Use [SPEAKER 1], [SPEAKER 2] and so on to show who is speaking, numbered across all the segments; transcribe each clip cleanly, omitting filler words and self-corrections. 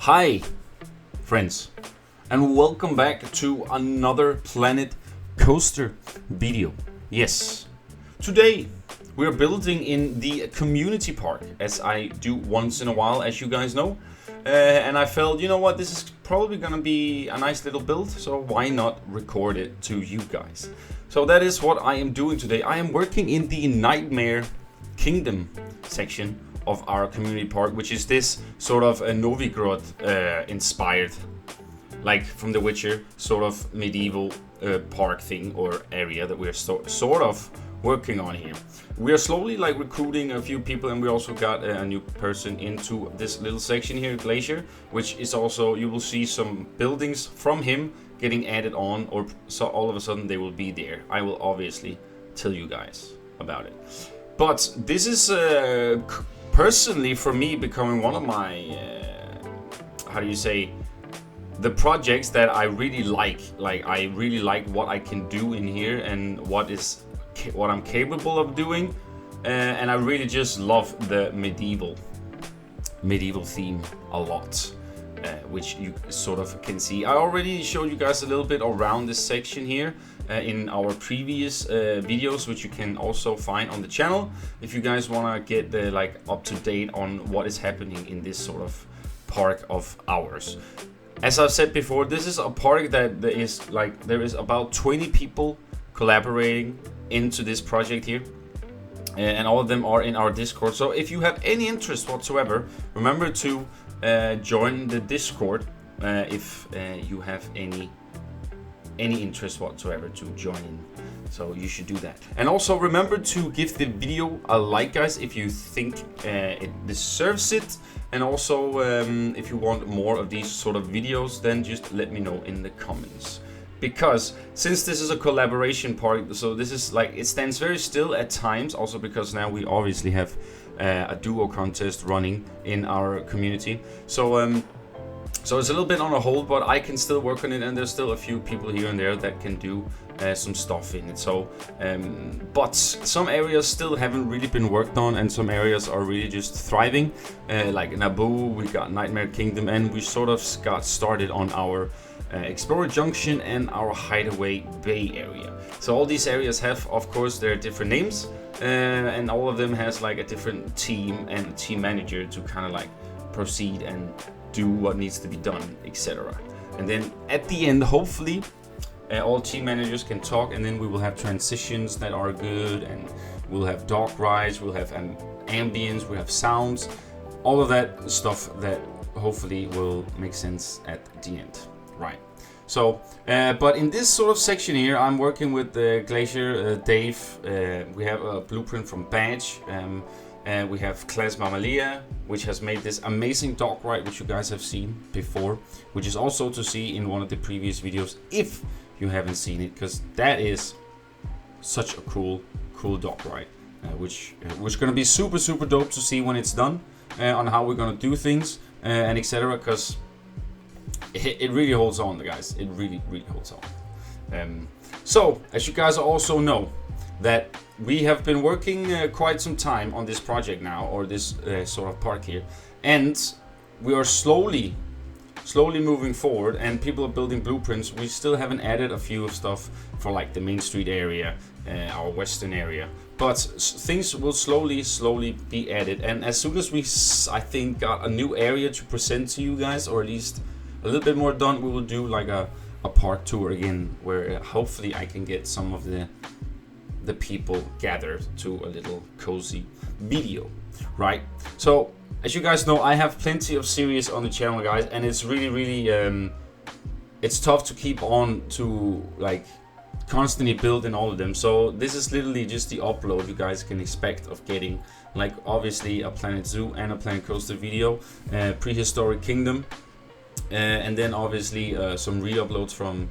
[SPEAKER 1] Hi, friends, and welcome back to another Planet Coaster video. Yes, today we're building in the community park, as I do once in a while, as you guys know. And I felt, you know what, this is probably gonna be a nice little build, so why not record it to you guys? So that is what I am doing today. I am working in the Nightmare Kingdom section of our community park, which is this sort of a Novigrod inspired, like from The Witcher, sort of medieval park thing or area that we're sort of working on here. We are slowly like recruiting a few people, and we also got a new person into this little section here, Glacier, which is also, you will see some buildings from him getting added on, or so all of a sudden they will be there. I will obviously tell you guys about it. But this is personally for me becoming one of my, how do you say, the projects that I really like. Like I really like what I can do in here and what I'm capable of doing, and I really just love the medieval theme a lot, which you sort of can see. I already showed you guys a little bit around this section here in our previous videos, which you can also find on the channel if you guys want to get like up to date on what is happening in this sort of park of ours. As I've said before, this is a park that there is about 20 people collaborating into this project here, and all of them are in our Discord. So if you have any interest whatsoever, remember to join the Discord if you have any interest whatsoever to join in. So you should do that. And also remember to give the video a like, guys, if you think it deserves it. And also if you want more of these sort of videos, then just let me know in the comments. Because since this is a collaboration part, so this is like, it stands very still at times, also because now we obviously have a duo contest running in our community. So so it's a little bit on a hold, but I can still work on it, and there's still a few people here and there that can do some stuff in it. So but some areas still haven't really been worked on, and some areas are really just thriving, like Naboo, we got Nightmare Kingdom, and we sort of got started on our Explorer Junction and our Hideaway Bay area. So all these areas have, of course, their different names, and all of them has like a different team and a team manager to kind of like proceed and do what needs to be done, etc. And then at the end, hopefully, all team managers can talk, and then we will have transitions that are good, and we'll have dark rides, we'll have ambience, we'll have sounds, all of that stuff that hopefully will make sense at the end. Right. So, but in this sort of section here, I'm working with Glacier, Dave. We have a blueprint from Badge. And we have Class Mamalia, which has made this amazing dog ride, which you guys have seen before, which is also to see in one of the previous videos if you haven't seen it, because that is such a cool dog ride, which gonna be super dope to see when it's done, on how we're gonna do things and etc. Because it really holds on, guys. It really holds on. So as you guys also know, that we have been working quite some time on this project now, or this sort of park here, and we are slowly moving forward, and people are building blueprints. We still haven't added a few of stuff for like the Main Street area, our western area, but things will slowly be added. And as soon as we, I think, got a new area to present to you guys, or at least a little bit more done, we will do like a park tour again, where hopefully I can get some of the people gathered to a little cozy video, right? So as you guys know, I have plenty of series on the channel, guys, and it's really it's tough to keep on to like constantly building all of them. So this is literally just the upload you guys can expect of getting, like obviously a Planet Zoo and a Planet Coaster video, Prehistoric Kingdom, and then obviously some re-uploads from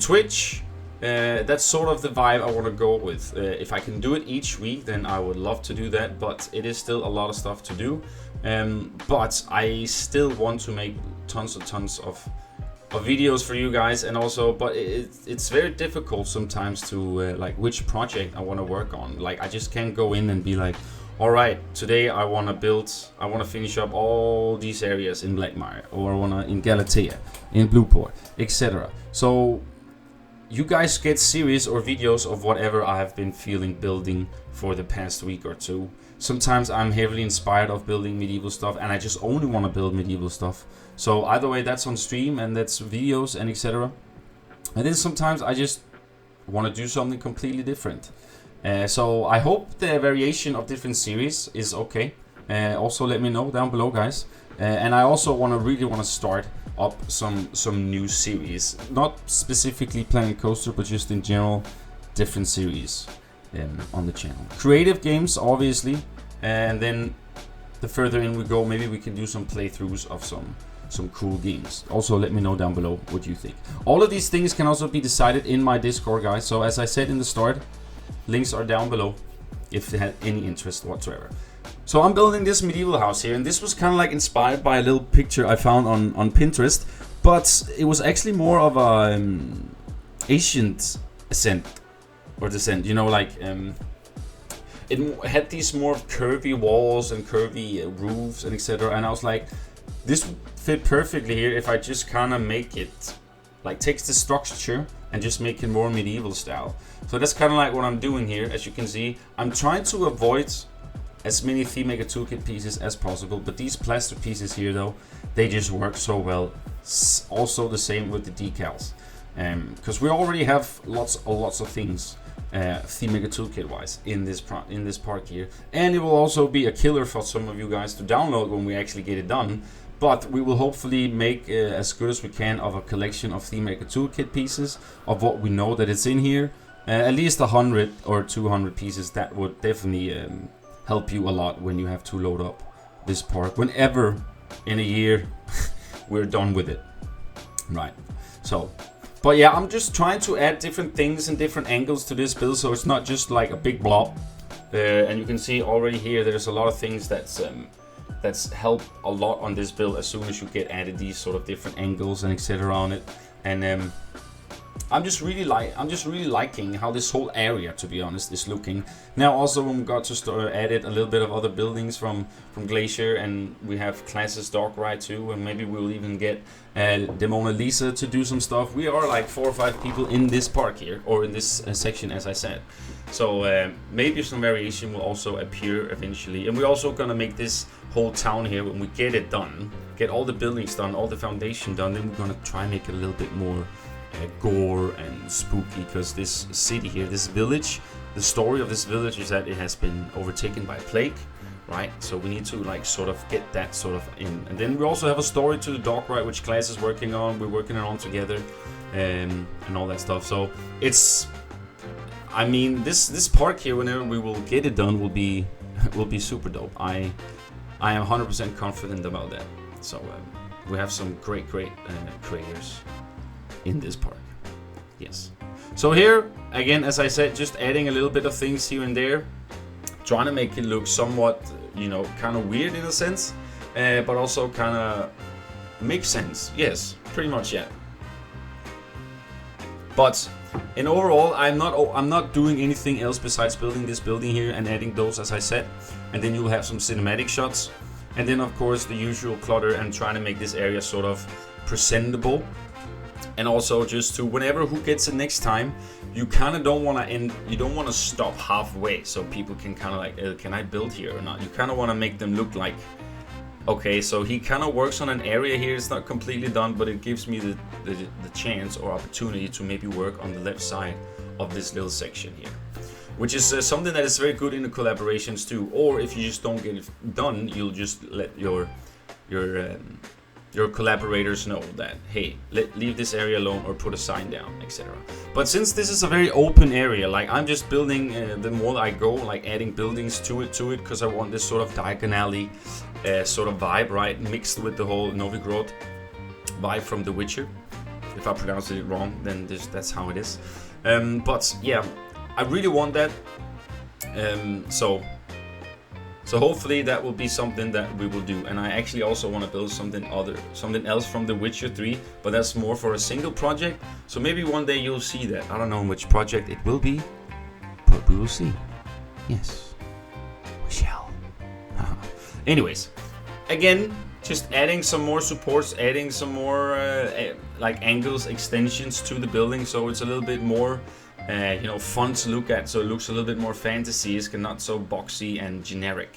[SPEAKER 1] Twitch. That's sort of the vibe I want to go with. If I can do it each week, then I would love to do that, but it is still a lot of stuff to do. But I still want to make tons of videos for you guys, and also, but it's very difficult sometimes to like which project I want to work on. Like I just can't go in and be like, alright, today I want to finish up all these areas in Blackmire, or I want to in Galatea, in Blueport, etc. So you guys get series or videos of whatever I have been feeling building for the past week or two. Sometimes I'm heavily inspired of building medieval stuff and I just only want to build medieval stuff. So either way, that's on stream and that's videos and etc. And then sometimes I just want to do something completely different. So I hope the variation of different series is okay. Also let me know down below, guys. And I also really want to start up some new series, not specifically Planet Coaster, but just in general different series on the channel. Creative games, obviously, and then the further in we go, maybe we can do some playthroughs of some cool games. Also let me know down below what you think. All of these things can also be decided in my Discord, guys. So as I said in the start, links are down below if you had any interest whatsoever. So I'm building this medieval house here, and this was kind of like inspired by a little picture I found on Pinterest, but it was actually more of a ancient descent, you know, like it had these more curvy walls and curvy roofs and etc. And I was like, this would fit perfectly here if I just kind of make it, like takes the structure and just make it more medieval style. So that's kind of like what I'm doing here. As you can see, I'm trying to avoid as many ThemeMaker Toolkit pieces as possible, but these plaster pieces here though, they just work so well. Also the same with the decals, because we already have lots of things ThemeMaker Toolkit wise in this part here, and it will also be a killer for some of you guys to download when we actually get it done. But we will hopefully make as good as we can of a collection of ThemeMaker Toolkit pieces of what we know that it's in here. At least 100 or 200 pieces. That would definitely help you a lot when you have to load up this part whenever in a year we're done with it, right? So, but yeah, I'm just trying to add different things and different angles to this build, so it's not just like a big blob. And you can see already here there's a lot of things that's helped a lot on this build as soon as you get added these sort of different angles and etc. on it. And I'm just really liking how this whole area, to be honest, is looking. Now also when we got to start added a little bit of other buildings from Glacier, and we have classes Dark Ride too, and maybe we'll even get the Mona Lisa to do some stuff. We are like 4 or 5 people in this park here, or in this section, as I said. So maybe some variation will also appear eventually. And we're also gonna make this whole town here, when we get it done, get all the buildings done, all the foundation done, then we're gonna try and make it a little bit more gore and spooky, because this city here, this village, the story of this village is that it has been overtaken by a plague, right? So we need to like sort of get that sort of in. And then we also have a story to the Dark Ride, which Class is working on. We're working it on together, and all that stuff. So it's, I mean, this park here, whenever we will get it done, will be super dope. I am 100% confident about that. So we have some great creators in this park. Yes. So here again, as I said, just adding a little bit of things here and there, trying to make it look somewhat, you know, kind of weird in a sense, but also kind of make sense. Yes, pretty much, yeah. But in overall, I'm not doing anything else besides building this building here and adding those, as I said. And then you'll have some cinematic shots, and then of course the usual clutter and trying to make this area sort of presentable. And also just to, whenever who gets it next time, you kind of don't want to end, you don't want to stop halfway, so people can kind of like, can I build here or not? You kind of want to make them look like, okay, so he kind of works on an area here, it's not completely done, but it gives me the chance or opportunity to maybe work on the left side of this little section here. Which is something that is very good in the collaborations too. Or if you just don't get it done, you'll just let your collaborators know that, hey, leave this area alone or put a sign down, etc. But since this is a very open area, like I'm just building, the more I go, like adding buildings to it, because I want this sort of diagonally sort of vibe, right, mixed with the whole Novigrod vibe from The Witcher. If I pronounced it wrong, then that's how it is. But yeah, I really want that. So hopefully that will be something that we will do. And I actually also want to build something else from The Witcher 3, but that's more for a single project. So maybe one day you'll see that. I don't know which project it will be, but we will see. Yes, we shall. Anyways, again, just adding some more supports, adding some more like angles, extensions to the building, so it's a little bit more you know, fun to look at, so it looks a little bit more fantasy-esque and not so boxy and generic.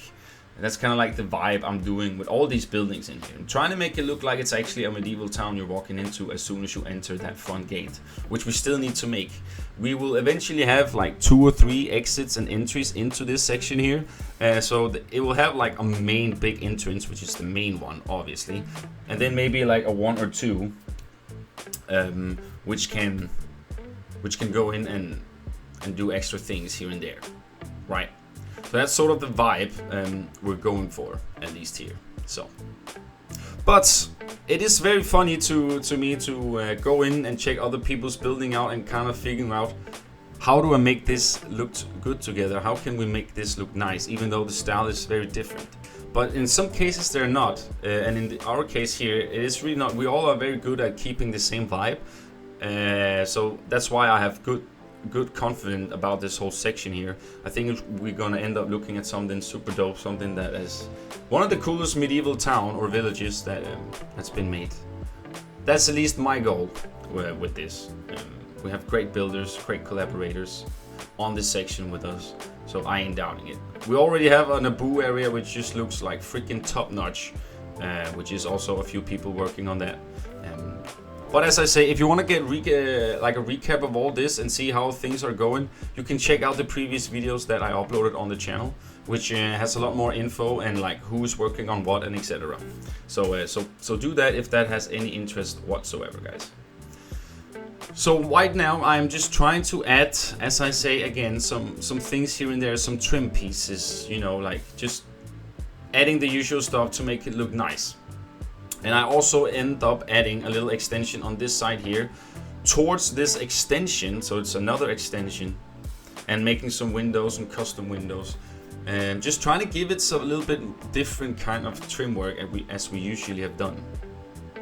[SPEAKER 1] And that's kind of like the vibe I'm doing with all these buildings in here. I'm trying to make it look like it's actually a medieval town you're walking into as soon as you enter that front gate, which we still need to make. We will eventually have like 2 or 3 exits and entries into this section here. So it will have like a main big entrance, which is the main one, obviously. And then maybe like a 1 or 2, which can go in and do extra things here and there, right? So that's sort of the vibe we're going for, at least here. So, but it is very funny to me to go in and check other people's building out and kind of figuring out how do I make this look good together? How can we make this look nice, even though the style is very different? But in some cases they're not, and in our case here, it is really not. We all are very good at keeping the same vibe, so that's why I have good confidence about this whole section here. I think we're gonna end up looking at something super dope, something that is one of the coolest medieval town or villages that's been made. That's at least my goal with this. We have great builders, great collaborators on this section with us, so I ain't doubting it. We already have a Naboo area which just looks like freaking top notch, which is also a few people working on that. But as I say, if you want to get like a recap of all this and see how things are going, you can check out the previous videos that I uploaded on the channel, which has a lot more info and like who's working on what and etc. So do that if that has any interest whatsoever, guys. So right now I'm just trying to add, as I say again, some things here and there, some trim pieces, you know, like just adding the usual stuff to make it look nice. And I also end up adding a little extension on this side here towards this extension, so it's another extension, and making some windows and custom windows, and just trying to give it a little bit different kind of trim work as we usually have done,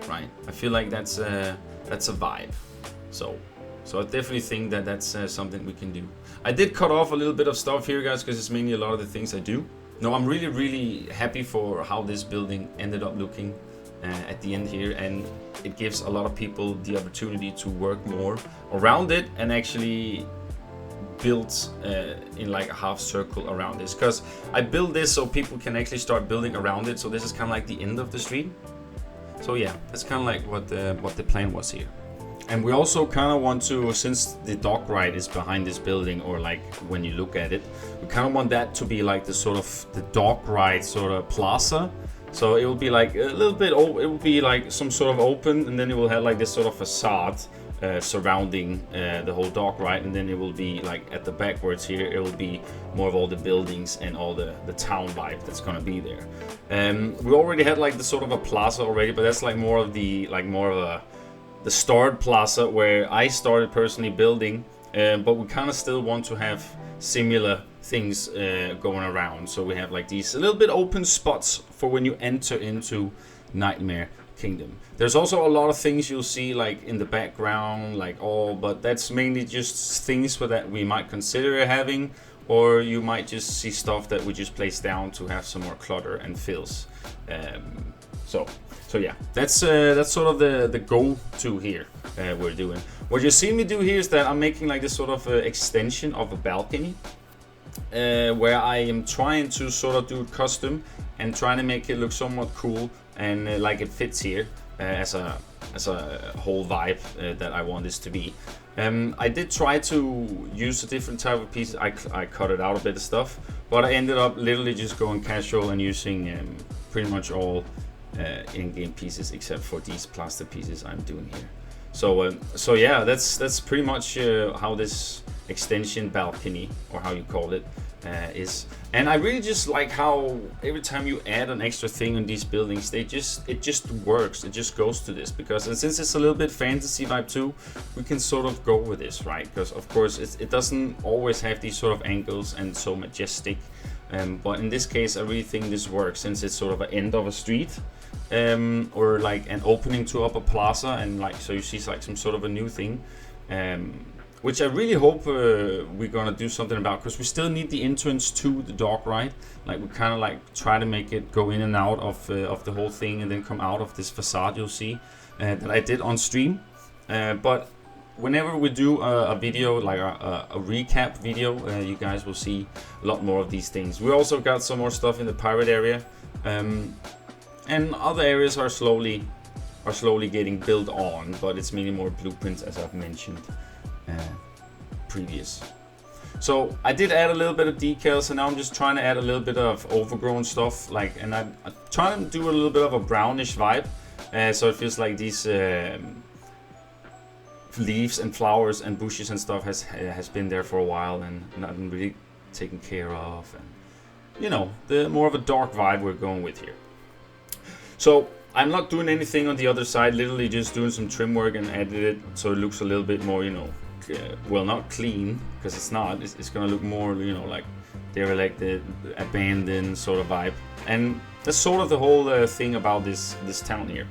[SPEAKER 1] right? I feel like that's a vibe. So I definitely think that that's something we can do. I did cut off a little bit of stuff here, guys, because it's mainly a lot of the things I do. No, I'm really happy for how this building ended up looking at the end here, and it gives a lot of people the opportunity to work more around it and actually build in like a half circle around this, because I build this so people can actually start building around it. So this is kind of like the end of the street. So yeah, that's kind of like what the plan was here. And we also kind of want to, since the dock ride is behind this building, or like when you look at it, we kind of want that to be like the sort of the dock ride sort of plaza. So it will be like a little bit, it will be like some sort of open, and then it will have like this sort of facade surrounding the whole dock, right? And then it will be like at the backwards here, it will be more of all the buildings and all the town vibe that's gonna be there. We already had like the sort of a plaza already, but that's like more of the the start plaza where I started personally building, but we kind of still want to have similar things going around. So we have like these a little bit open spots for when you enter into Nightmare Kingdom. There's also a lot of things you'll see like in the background, like but that's mainly just things that we might consider having, or you might just see stuff that we just place down to have some more clutter and fills. So yeah, that's sort of the go-to here we're doing. What you see me do here is that I'm making like this sort of extension of a balcony, where I am trying to sort of do it custom and trying to make it look somewhat cool and like it fits here as a whole vibe that I want this to be. I did try to use a different type of piece. I cut it out a bit of stuff, but I ended up literally just going casual and using pretty much all in-game pieces except for these plaster pieces I'm doing here. So yeah, that's pretty much how this extension balcony, or how you call it, is. And I really just like how every time you add an extra thing on these buildings, it just works. It just goes to this, because and since it's a little bit fantasy vibe too, we can sort of go with this, right? Because of course it doesn't always have these sort of angles and so majestic. But in this case, I really think this works, since it's sort of an end of a street, or like an opening to up a plaza, and like so you see like some sort of a new thing. which I really hope we're gonna do something about, because we still need the entrance to the dock, right? Like we kind of like try to make it go in and out of the whole thing and then come out of this facade you'll see that I did on stream. But whenever we do a video, like a recap video, you guys will see a lot more of these things. We also got some more stuff in the pirate area, and other areas are slowly getting built on, but it's mainly more blueprints, as I've mentioned previous. So I did add a little bit of decals, and now I'm just trying to add a little bit of overgrown stuff, like, and I'm trying to do a little bit of a brownish vibe, so it feels like these leaves and flowers and bushes and stuff has been there for a while and not been really taken care of, and you know, the more of a dark vibe we're going with here. So I'm not doing anything on the other side, literally just doing some trim work and edited it so it looks a little bit more, you know, well, not clean, because it's not. It's gonna look more, you know, like derelict, abandoned sort of vibe. And that's sort of the whole thing about this town here.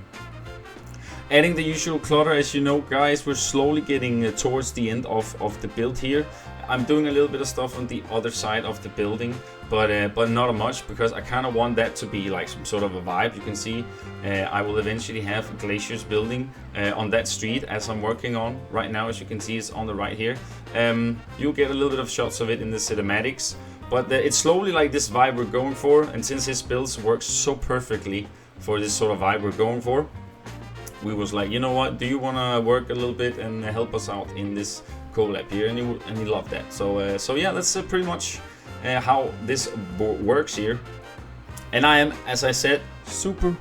[SPEAKER 1] Adding the usual clutter, as you know, guys, we're slowly getting towards the end of the build here. I'm doing a little bit of stuff on the other side of the building, but not much, because I kind of want that to be like some sort of a vibe. You can see I will eventually have Glacier's building on that street, as I'm working on right now. As you can see, it's on the right here. You'll get a little bit of shots of it in the cinematics, but it's slowly like this vibe we're going for. And since his builds work so perfectly for this sort of vibe we're going for, we was like, you know what, do you want to work a little bit and help us out in this collab here? And he loved that. So yeah, that's pretty much how this works here. And I am, as I said, super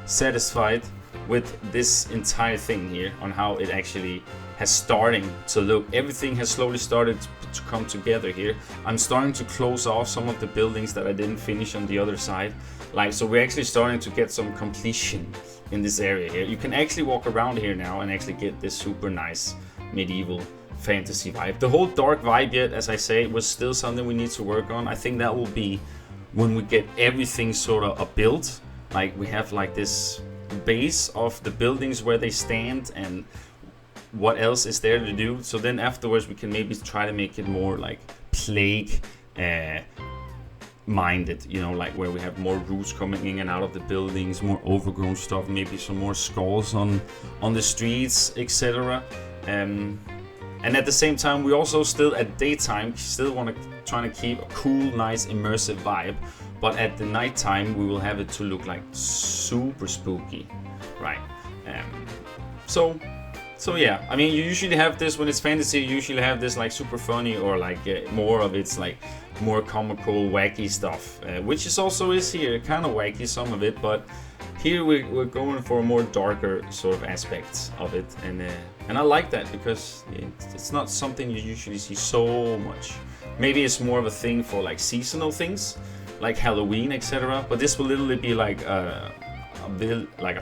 [SPEAKER 1] satisfied with this entire thing here, on how it actually has starting to look. Everything has slowly started to come together here. I'm starting to close off some of the buildings that I didn't finish on the other side. Like, so we're actually starting to get some completion in this area here. You can actually walk around here now and actually get this super nice medieval fantasy vibe. The whole dark vibe yet, as I say, was still something we need to work on. I think that will be when we get everything sort of built. Like, we have like this base of the buildings where they stand and what else is there to do. So then afterwards we can maybe try to make it more like plague minded, you know, like where we have more roots coming in and out of the buildings, more overgrown stuff, maybe some more skulls on the streets, etc. And at the same time, we also still at daytime still want to try to keep a cool, nice, immersive vibe, but at the nighttime we will have it to look like super spooky, right? So yeah, I mean, you usually have this when it's fantasy. You usually have this like super funny, or like more of it's like more comical, wacky stuff, which is also is here, kind of wacky, some of it, but here we're going for a more darker sort of aspects of it, and I like that, because it's not something you usually see so much. Maybe it's more of a thing for like seasonal things, like Halloween, etc. But this will literally be like a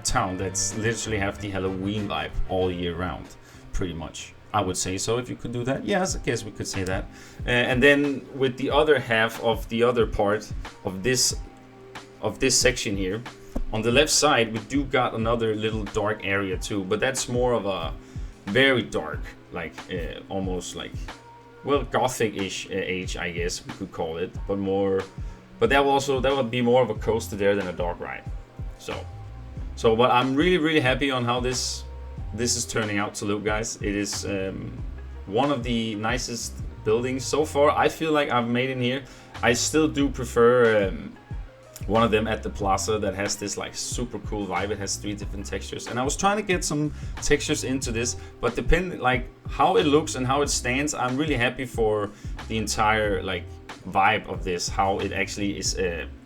[SPEAKER 1] town that's literally have the Halloween vibe all year round, pretty much. I would say so. If you could do that, yes, I guess we could say that. And then with the other half of the other part of this section here, on the left side, we do got another little dark area too, but that's more of a very dark, like almost like, well, gothic-ish age, I guess we could call it, but that would be more of a coaster there than a dark ride. So, but I'm really happy on how this is turning out to look, guys. It is one of the nicest buildings so far I feel like I've made in here. I still do prefer one of them at the plaza that has this like super cool vibe. It has 3 different textures, and I was trying to get some textures into this, but depending like how it looks and how it stands, I'm really happy for the entire like vibe of this, how it actually is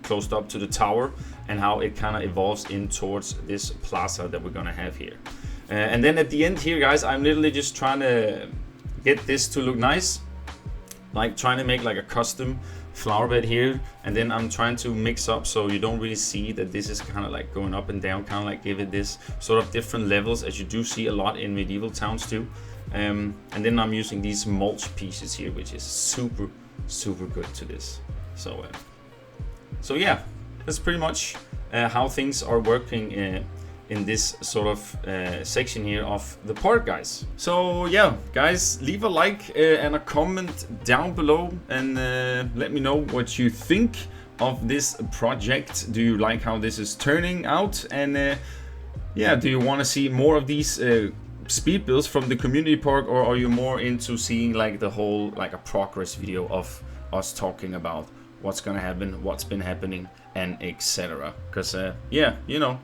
[SPEAKER 1] closed up to the tower, and how it kind of evolves in towards this plaza that we're gonna have here. And then at the end here, guys, I'm literally just trying to get this to look nice, like trying to make like a custom flower bed here, and then I'm trying to mix up so you don't really see that this is kind of like going up and down, kind of like give it this sort of different levels, as you do see a lot in medieval towns too. And then I'm using these mulch pieces here, which is super good to this. So yeah, that's pretty much how things are working in this sort of section here of the park, guys. So yeah, guys, leave a like and a comment down below, and let me know what you think of this project. Do you like how this is turning out? And yeah, do you want to see more of these speed builds from the community park, or are you more into seeing like the whole, like a progress video of us talking about what's gonna happen, what's been happening, and etc. Because yeah, you know.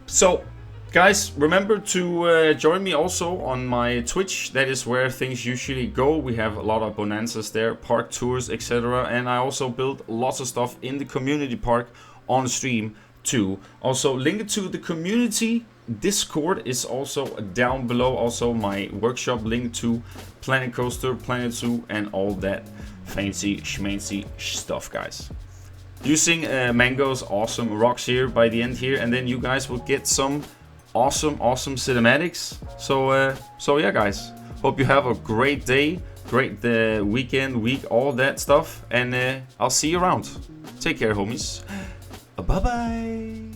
[SPEAKER 1] So guys, remember to join me also on my Twitch. That is where things usually go. We have a lot of bonanzas there, park tours, etc. And I also build lots of stuff in the community park on stream too. Also, link to the community Discord is also down below. Also my workshop link to Planet Coaster, Planet Zoo, and all that fancy schmancy stuff, guys. Using Mango's awesome rocks here by the end here, and then you guys will get some awesome cinematics. So yeah, guys, hope you have a great day, great weekend, week, all that stuff, and I'll see you around. Take care, homies. Bye bye.